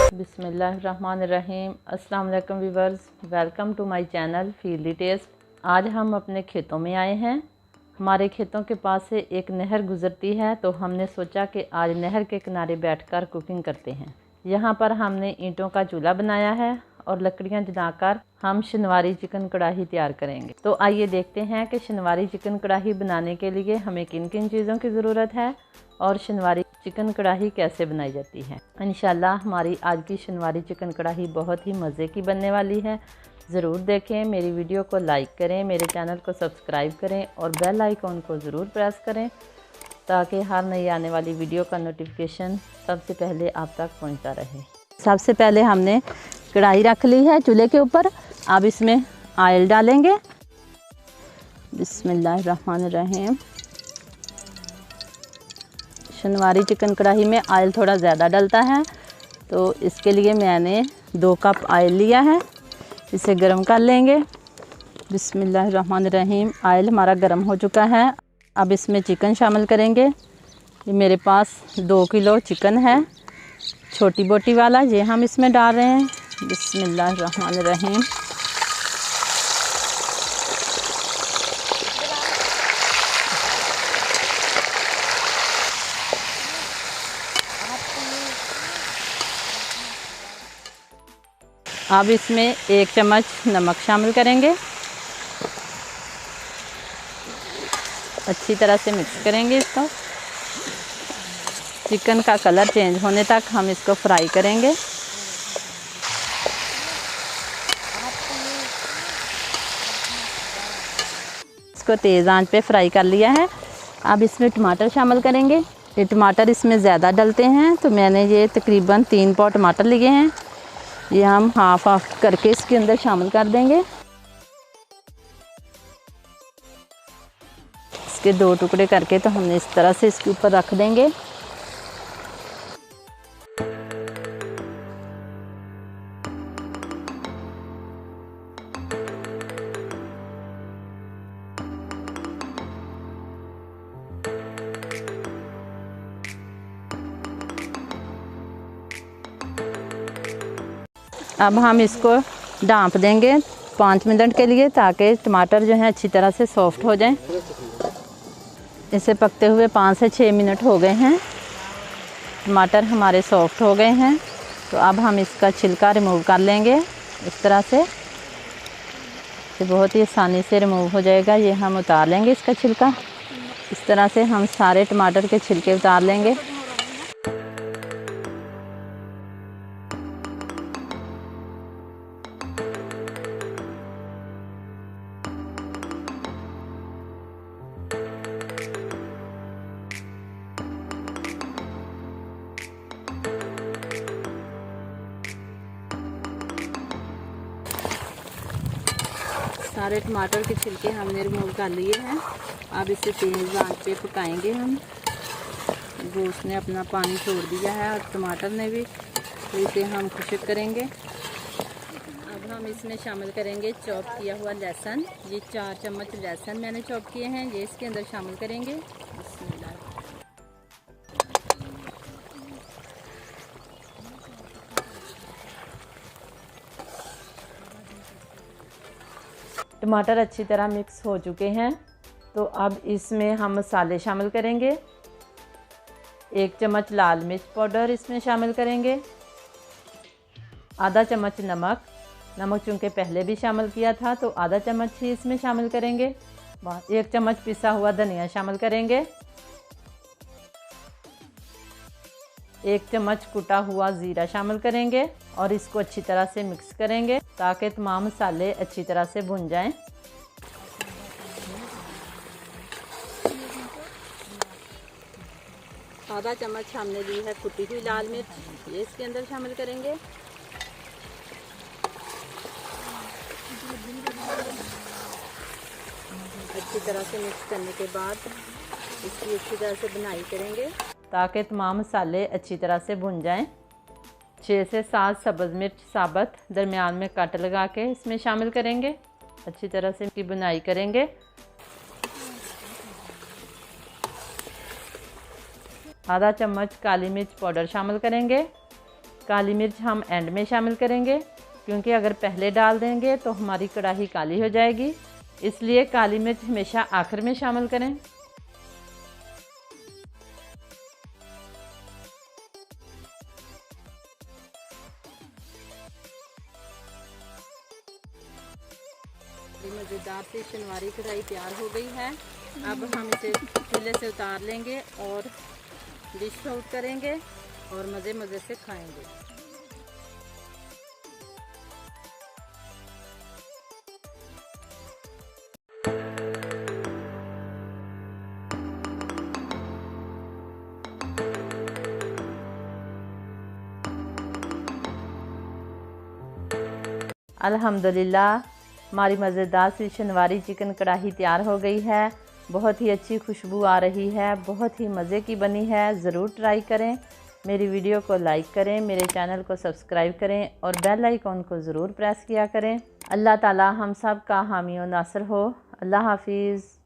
बिस्मिल्लाहिर्रहमानिर्रहीम। अस्सलाम वालेकुम viewers, welcome to my channel fieldy test. आज हम अपने खेतों में आए हैं। हमारे खेतों के पास से एक नहर गुजरती है, तो हमने सोचा कि आज नहर के किनारे बैठकर कुकिंग करते हैं। यहाँ पर हमने ईंटों का चूल्हा बनाया है और लकड़ियाँ जलाकर हम शनवारी चिकन कढ़ाई तैयार करेंगे। तो आइए देखते हैं कि शनवारी चिकन कढ़ाई बनाने के लिए हमें किन किन चीज़ों की ज़रूरत है और शनवारी चिकन कढ़ाई कैसे बनाई जाती है। इंशाल्लाह हमारी आज की शनवारी चिकन कढ़ाई बहुत ही मज़े की बनने वाली है। ज़रूर देखें, मेरी वीडियो को लाइक करें, मेरे चैनल को सब्सक्राइब करें और बेल आइकॉन को ज़रूर प्रेस करें ताकि हर नई आने वाली वीडियो का नोटिफिकेशन सबसे पहले आप तक पहुंचता रहे। सबसे पहले हमने कढ़ाई रख ली है चूल्हे के ऊपर। अब इसमें ऑयल डालेंगे। बिस्मिल्लाहिर्रहमानिर्रहीम। शनवारी चिकन कढ़ाई में ऑयल थोड़ा ज़्यादा डलता है, तो इसके लिए मैंने 2 कप ऑयल लिया है। इसे गर्म कर लेंगे। बिस्मिल्लाहिर्रहमानिर्रहीम। ऑयल हमारा गर्म हो चुका है। अब इसमें चिकन शामिल करेंगे। ये मेरे पास 2 किलो चिकन है, छोटी बोटी वाला, ये हम इसमें डाल रहे हैं। बिस्मिल्लाहिर्रहमानिर्रहीम। अब इसमें 1 चम्मच नमक शामिल करेंगे। अच्छी तरह से मिक्स करेंगे इसको। चिकन का कलर चेंज होने तक हम इसको फ्राई करेंगे। इसको तेज़ आंच पे फ्राई कर लिया है। अब इसमें टमाटर शामिल करेंगे। ये टमाटर इसमें ज़्यादा डलते हैं, तो मैंने ये तकरीबन 3 पाव टमाटर लिए हैं। ये हम हाफ करके इसके अंदर शामिल कर देंगे। इसके 2 टुकड़े करके तो हमने इस तरह से इसके ऊपर रख देंगे। अब हम इसको ढाँप देंगे 5 मिनट के लिए, ताकि टमाटर जो है अच्छी तरह से सॉफ्ट हो जाएं। इसे पकते हुए 5 से 6 मिनट हो गए हैं। टमाटर हमारे सॉफ्ट हो गए हैं, तो अब हम इसका छिलका रिमूव कर लेंगे। इस तरह से ये बहुत ही आसानी से रिमूव हो जाएगा। ये हम उतार लेंगे इसका छिलका। इस तरह से हम सारे टमाटर के छिलके उतार लेंगे। सारे टमाटर के छिलके हमने रिमूव कर लिए हैं। अब इसे तेज़ आंच पे पकाएंगे हम। गोश्त ने अपना पानी छोड़ दिया है और टमाटर ने भी, तो इसे हम खुश्क करेंगे। अब हम इसमें शामिल करेंगे चॉप किया हुआ लहसुन। ये 4 चम्मच लहसुन मैंने चॉप किए हैं, ये इसके अंदर शामिल करेंगे। बिस्मिल्लाह। टमाटर अच्छी तरह मिक्स हो चुके हैं, तो अब इसमें हम मसाले शामिल करेंगे। 1 चम्मच लाल मिर्च पाउडर इसमें शामिल करेंगे। आधा चम्मच नमक चूँकि पहले भी शामिल किया था, तो आधा चम्मच ही इसमें शामिल करेंगे। 1 चम्मच पिसा हुआ धनिया शामिल करेंगे। 1 चम्मच कुटा हुआ ज़ीरा शामिल करेंगे और इसको अच्छी तरह से मिक्स करेंगे ताकि तमाम मसाले अच्छी तरह से भुन जाएं। आधा चम्मच हमने ली है कुटी हुई लाल मिर्च, ये इसके अंदर शामिल करेंगे। अच्छी तरह से मिक्स करने के बाद इसकी अच्छी तरह से भुनाई करेंगे ताकि तमाम मसाले अच्छी तरह से भुन जाएं। 6 से 7 सब्ज़ मिर्च साबुत दरमियान में कट लगा के इसमें शामिल करेंगे। अच्छी तरह से इनकी भुनाई करेंगे। आधा चम्मच काली मिर्च पाउडर शामिल करेंगे। काली मिर्च हम एंड में शामिल करेंगे क्योंकि अगर पहले डाल देंगे तो हमारी कढ़ाई काली हो जाएगी, इसलिए काली मिर्च हमेशा आखिर में शामिल करें। मज़ेदार सी शनवारी कढ़ाई तैयार हो गई है। अब हम इसे चूल्हे से उतार लेंगे और डिश आउट करेंगे और मज़े मज़े से खाएंगे। अल्हम्दुलिल्लाह हमारी मज़ेदार सी शनवारी चिकन कढ़ाई तैयार हो गई है। बहुत ही अच्छी खुशबू आ रही है, बहुत ही मज़े की बनी है। ज़रूर ट्राई करें। मेरी वीडियो को लाइक करें, मेरे चैनल को सब्सक्राइब करें और बेल आइकॉन को ज़रूर प्रेस किया करें। अल्लाह ताला हम सब का हामी और नासिर हो। अल्लाह हाफिज़।